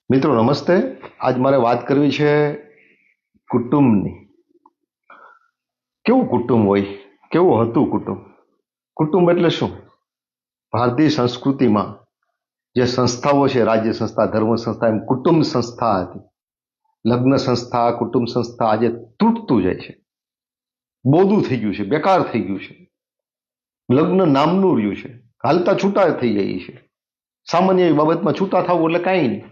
મિત્રો નમસ્તે. આજ મારે વાત કરવી છે કુટુંબની. કેવું કુટુંબ હોય, કેવું હતું કુટુંબ? કુટુંબ એટલે શું? ભારતીય સંસ્કૃતિમાં જે સંસ્થાઓ છે, રાજ્ય સંસ્થા, ધર્મ સંસ્થા, એમ કુટુંબ સંસ્થા હતી. લગ્ન સંસ્થા, કુટુંબ સંસ્થા આજે તૂટતું જાય છે, બોદું થઈ ગયું છે, બેકાર થઈ ગયું છે. લગ્ન નામનું રહ્યું છે, હાલતા છૂટા થઈ જાય છે. સામાન્ય એવી બાબતમાં છૂટા થવું એટલે કાંઈ નહીં.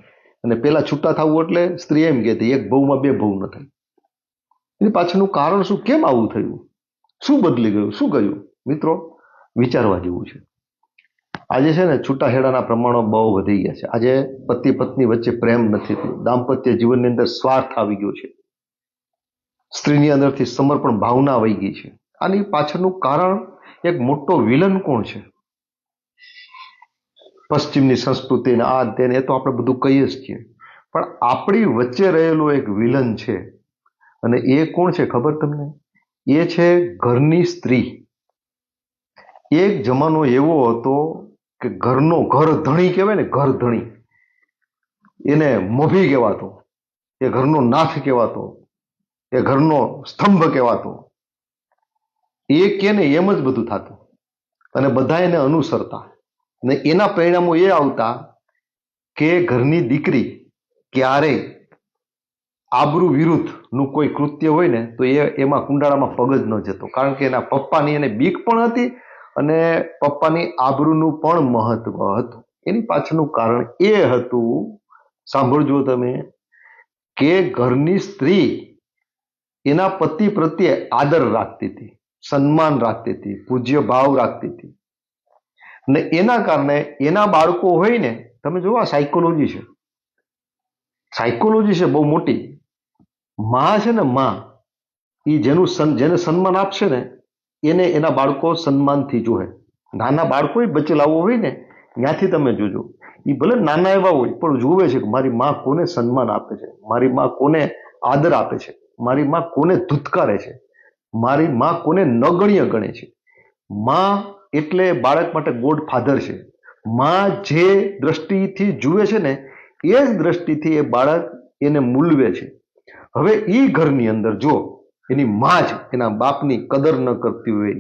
અને પેલા છૂટા થવું એટલે સ્ત્રી એમ કહેતી એક ભવમાં બે ભવ ન થાય. એની પાછળનું કારણ શું? કેમ આવું થયું? શું બદલી ગયું? શું ગયું? મિત્રો, વિચારવા જેવું છે. આજે છે ને છૂટાછેડાના પ્રમાણો બહુ વધી ગયા છે. આજે પતિ પત્ની વચ્ચે પ્રેમ નથી થયો. દાંપત્ય જીવનની અંદર સ્વાર્થ આવી ગયો છે. સ્ત્રીની અંદરથી સમર્પણ ભાવના વહી ગઈ છે. આની પાછળનું કારણ એક મોટો વિલન કોણ છે? પશ્ચિમની સંસ્કૃતિને આ તેને એ તો આપણે બધું કહીએ જ છીએ, પણ આપણી વચ્ચે રહેલો એક વિલન છે. અને એ કોણ છે ખબર તમને? એ છે ઘરની સ્ત્રી. એક જમાનો એવો હતો કે ઘર ધણી કહેવાય ને, ઘર ધણી, એને મોભી કહેવાતો, એ ઘરનો નાથ કહેવાતો, એ ઘરનો સ્તંભ કહેવાતો. એ કે ને એમ જ બધું થતું અને બધા એને અનુસરતા. અને એના પરિણામો એ આવતા કે ઘરની દીકરી ક્યારેય આબરૂ વિરુદ્ધનું કોઈ કૃત્ય હોય ને તો એમાં કુંડાળામાં પગ જ ન જતો, કારણ કે એના પપ્પાની એને બીક પણ હતી અને પપ્પાની આબરૂનું પણ મહત્વ હતું. એની પાછળનું કારણ એ હતું, સાંભળજો તમે, કે ઘરની સ્ત્રી એના પતિ પ્રત્યે આદર રાખતી હતી, સન્માન રાખતી હતી, પૂજ્ય ભાવ રાખતી હતી. અને એના કારણે એના બાળકો હોય ને, તમે જુઓ આ સાયકોલોજી છે, સાયકોલોજી છે બહુ મોટી. માં છે ને, માં, એ જેને સન્માન આપશે ને એને એના બાળકો સન્માનથી જોહે. નાના બાળકો બચેલાઓ હોય ને ત્યાંથી તમે જોજો, એ ભલે નાના એવા હોય પણ જોવે છે કે મારી માં કોને સન્માન આપે છે, મારી માં કોને આદર આપે છે, મારી માં કોને ધુતકારે છે, મારી માં કોને નગણ્ય ગણે છે. માં એટલે બાળક માટે ગોડ ફાધર છે. માં જે દ્રષ્ટિથી જુએ છે ને એ જ દ્રષ્ટિથી એ બાળક એને મૂલવે છે. હવે એ ઘરની અંદર જો એની માં જ એના બાપની કદર ન કરતી હોય,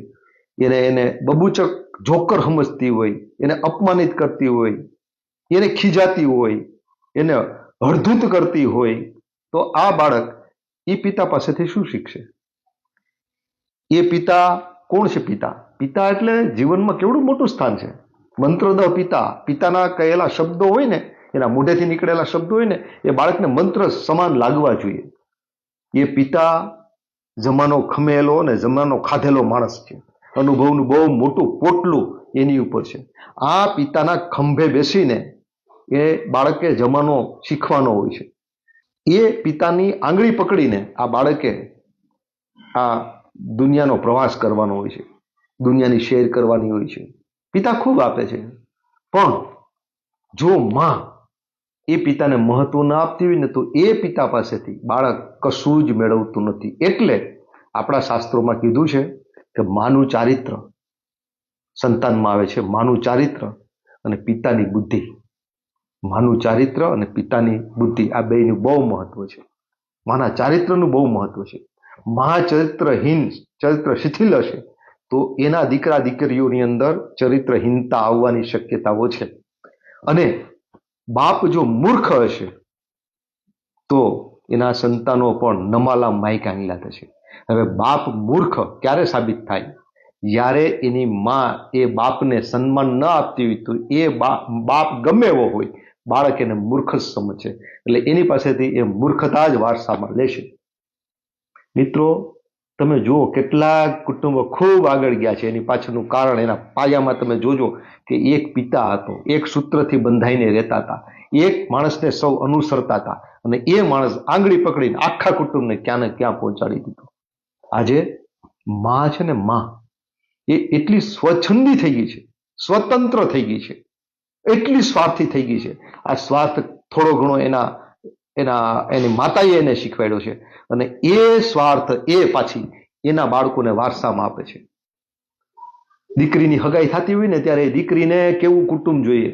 એને બબૂચક જોકર સમજતી હોય, એને અપમાનિત કરતી હોય, એને ખીજાતી હોય, એને હળધૂત કરતી હોય, તો આ બાળક એ પિતા પાસેથી શું શીખશે? એ પિતા કોણ છે? પિતા એટલે જીવનમાં કેવડું મોટું સ્થાન છે. મંત્રદહ પિતા, પિતાના કહેલા શબ્દો હોય ને, એના મોઢેથી નીકળેલા શબ્દો હોય ને, એ બાળકને મંત્ર સમાન લાગવા જોઈએ. એ પિતા જમાનો ખમેલો અને જમાનો ખાધેલો માણસ છે. અનુભવનું બહુ મોટું પોટલું એની ઉપર છે. આ પિતાના ખંભે બેસીને એ બાળકે જમાનો શીખવાનો હોય છે. એ પિતાની આંગળી પકડીને આ બાળકે આ દુનિયાનો પ્રવાસ કરવાનો હોય છે, દુનિયાની શેર કરવાની હોય છે. પિતા ખૂબ આપે છે, પણ જો માં એ પિતાને મહત્વ ના આપતી હોય ને તો એ પિતા પાસેથી બાળક કશું જ મેળવતું નથી. એટલે આપણા શાસ્ત્રોમાં કીધું છે કે માનું ચારિત્ર સંતાનમાં આવે છે, માનું ચારિત્ર અને પિતાની બુદ્ધિ. માનું ચારિત્ર અને પિતાની બુદ્ધિ, આ બેયનું બહુ મહત્વ છે. માના ચારિત્રનું બહુ મહત્વ છે. મા ચરિત્રહીન, ચરિત્ર શિથિલ હશે તો એના દીકરા દીકરીઓની અંદર ચરિત્રહીનતા આવવાની શક્યતાઓ છે. અને બાપ જો મૂર્ખ હશે તો એના સંતાનો પણ નમાલા માઈક આંગલા થશે. હવે બાપ મૂર્ખ ક્યારે સાબિત થાય? જ્યારે એની માં એ બાપને સન્માન ન આપતી હોય તો એ બાપ ગમે એવો હોય, બાળક એને મૂર્ખ જ સમજશે. એટલે એની પાસેથી એ મૂર્ખતા જ વારસામાં લેશે. મિત્રો, તમે જુઓ કેટલાક કુટુંબો ખૂબ આગળ ગયા છે. એની પાછળનું કારણ એના પાયામાં તમે જોજો કે એક પિતા હતો, એક સૂત્રથી બંધાઈને રહેતા હતા, એક માણસને સૌ અનુસરતા હતા અને એ માણસ આંગળી પકડીને આખા કુટુંબને ક્યાં ને ક્યાં પહોંચાડી દીધું. આજે માં છે ને, માં એ એટલી સ્વચ્છંદી થઈ ગઈ છે, સ્વતંત્ર થઈ ગઈ છે, એટલી સ્વાર્થી થઈ ગઈ છે. આ સ્વાર્થ થોડો ઘણો એની માતાએ એને શીખવાડ્યો છે અને એ સ્વાર્થ એ પાછી એના બાળકોને વારસામાં આપે છે. દીકરીની હગાઈ થતી હોય ને ત્યારે દીકરીને કેવું કુટુંબ જોઈએ,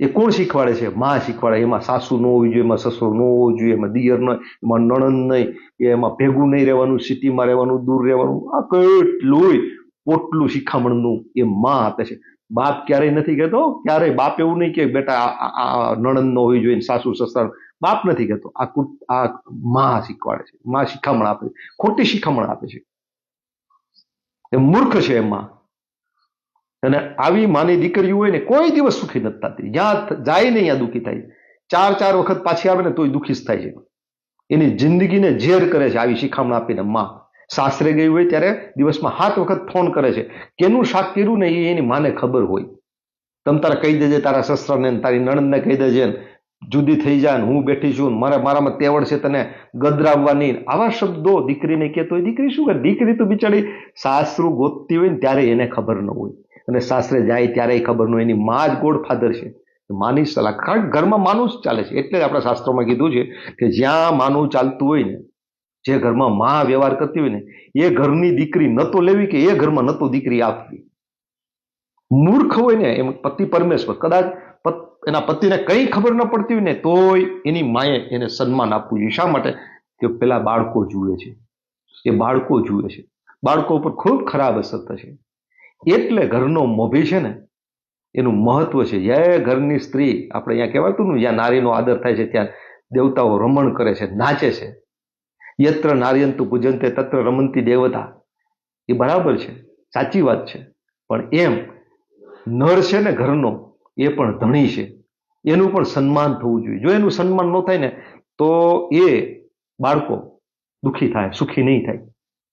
એ કોણ શીખવાડે છે? માં શીખવાડે. એમાં સાસુ ન હોવી જોઈએ, એમાં સસરો ન હોવો જોઈએ, એમાં દિયર નહીં, એમાં નણંદ નહીં, એમાં ભેગું નહીં રહેવાનું, સિટીમાં રહેવાનું, દૂર રહેવાનું. આ કેટલું પોટલું શિખામણનું એ માં આપે છે. બાપ ક્યારેય નથી કહેતો, ક્યારેય બાપ એવું નહીં કે બેટા આ નણંદ ન હોવી જોઈએ, સાસુ સસરા. બાપ નથી કહેતો. આ માં શીખવાડે છે. માં શિખામણ આપે છે, ખોટી શિખામણ આપે છે. એ મૂર્ખ છે એમાં. અને આવી માની દીકરીઓ હોય ને કોઈ દિવસ સુખી નથી થતી. જ્યાં જાય ને ત્યાં દુઃખી થાય. 4 વખત પાછી આવે ને તોય દુઃખી જ થાય છે. એની જિંદગીને ઝેર કરે છે આવી શિખામણ આપીને. માં સાસરે ગઈ હોય ત્યારે દિવસમાં 7 વખત ફોન કરે છે. કેનું શાક કર્યું ને એ એની માને ખબર હોય. તમ તારે કહી દેજે તારા સસરાને, તારી નણંદને કહી દેજે, જુદી થઈ જાય, હું બેઠી છું, મારામાં તેવડ છે તને ગદરાવવાની. આવા શબ્દો દીકરીને કે તો દીકરી શું કરે? દીકરી તો બિચારી સાસરું ગોતતી હોય ને ત્યારે એને ખબર ન હોય, અને સાસરે જાય ત્યારે ખબર ન હોય. એની માં જ ગોડફાધર છે. માની સલાહ, કારણ કે ઘરમાં માનું જ ચાલે છે. એટલે જ આપણા શાસ્ત્રોમાં કીધું છે કે જ્યાં માનું ચાલતું હોય ને, જે ઘરમાં માં વ્યવહાર કરતી હોય ને, એ ઘરની દીકરી ન તો લેવી કે એ ઘરમાં ન તો દીકરી આપવી. મૂર્ખ હોય ને એમ પતિ પરમેશ્વર, કદાચ એના પતિને કંઈ ખબર ન પડતી હોય ને તોય એની માએ એને સન્માન આપવું જોઈએ. શા માટે? કે પેલા બાળકો જુએ છે, એ બાળકો જુએ છે. બાળકો ઉપર ખૂબ ખરાબ અસર થશે. એટલે ઘરનો મોભી છે ને એનું મહત્વ છે. જે ઘરની સ્ત્રી, આપણે અહીંયા કહેવાતું ને જ્યાં નારીનો આદર થાય છે ત્યાં દેવતાઓ રમણ કરે છે, નાચે છે. યત્ર નાર્યંતુ પૂજંતે તત્ર રમંતી દેવતા. એ બરાબર છે, સાચી વાત છે. પણ એમ નર છે ને ઘરનો, એ પણ ધણી છે, એનું પણ સન્માન થવું જોઈએ. જો એનું સન્માન ન થાય ને તો એ બાળકો દુઃખી થાય, સુખી નહીં થાય.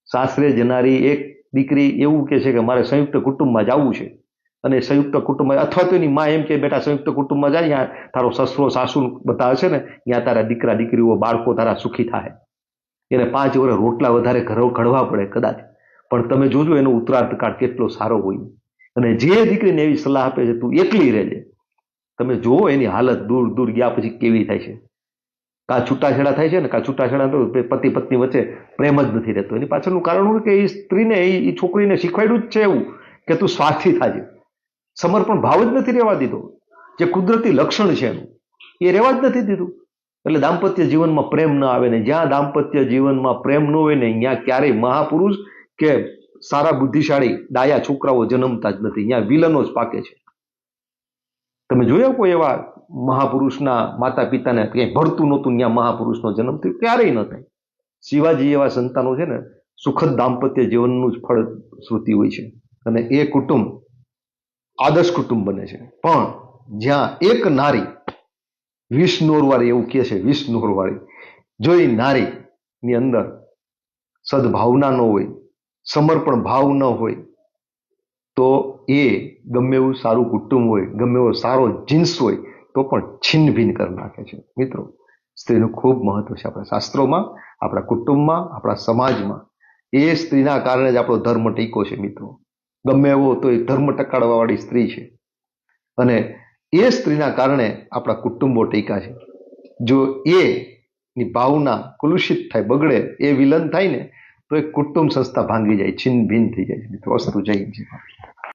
સાસરે જનારી એક દીકરી એવું કે છે કે મારે સંયુક્ત કુટુંબમાં જવું છે, અને સંયુક્ત કુટુંબમાં, અથવા તો એની માં એમ કે બેટા સંયુક્ત કુટુંબમાં જાય, ત્યાં તારો સસરો સાસુ બધા હશે ને, ત્યાં તારા દીકરા દીકરીઓ બાળકો તારા સુખી થાય. એને 5 વર્ષ રોટલા વધારે ઘડવા પડે કદાચ, પણ તમે જોજો એનો ઉત્તરાર્ધકાળ કેટલો સારો હોય. અને જે દીકરીને એવી સલાહ આપે છે તું એકલી રહેજે, તમે જુઓ એની હાલત દૂર દૂર ગયા પછી કેવી થાય છે. કાં છૂટાછેડા થાય છે ને, કાં છૂટાછેડા તો પતિ પત્ની વચ્ચે પ્રેમ જ નથી રહેતો. એની પાછળનું કારણ શું કે એ સ્ત્રીને, એ છોકરીને શીખવાડ્યું જ છે એવું કે તું સ્વાર્થી થાજે. સમર્પણ ભાવ જ નથી રહેવા દીધો. જે કુદરતી લક્ષણ છે એનું એ રહેવા જ નથી દીધું. એટલે દાંપત્ય જીવનમાં પ્રેમ ન આવે ને. જ્યાં દાંપત્ય જીવનમાં પ્રેમ ન હોય ને ત્યાં ક્યારેય મહાપુરુષ કે સારા બુદ્ધિશાળી ડાયા છોકરાઓ જન્મતા જ નથી. ત્યાં વિલનો જ પાકે છે. તમે જોયા કોઈ એવા મહાપુરુષના માતા પિતાને ક્યાંય ભળતું નહોતું, ત્યાં મહાપુરુષનો જન્મ થયો? ક્યારેય ન થાય. શિવાજી એવા સંતાનો છે ને, સુખદ દાંપત્ય જીવનનું જ ફળ શ્રુતિ હોય છે. અને એ કુટુંબ આદર્શ કુટુંબ બને છે. પણ જ્યાં એક નારી 20 નોરવાળી, એવું કહે છે 20 નોરવાળી, જો એ નારીની અંદર સદભાવના ન હોય, સમર્પણ ભાવ ન હોય, તો એ ગમે એવું સારું કુટુંબ હોય, ગમે એવો સારો જીન્સ હોય, તો પણ છિન્ન ભિન્ન કરી નાખે છે. મિત્રો, સ્ત્રીનું ખૂબ મહત્વ છે આપણા શાસ્ત્રોમાં, આપણા કુટુંબમાં, આપણા સમાજમાં. એ સ્ત્રીના કારણે જ આપણો ધર્મ ટીકો છે. મિત્રો, ગમે એવો તો એ ધર્મ ટકાડવાવાળી સ્ત્રી છે, અને એ સ્ત્રીના કારણે આપણા કુટુંબો ટીકા છે. જો એની ભાવના કલુષિત થાય, બગડે, એ વિલન થાય ને, તો એ કુટુંબ સંસ્થા ભાંગી જાય, છિન્ન ભિન્ન થઈ જાય. મિત્રો, અસ્તુ જય હિન્દ.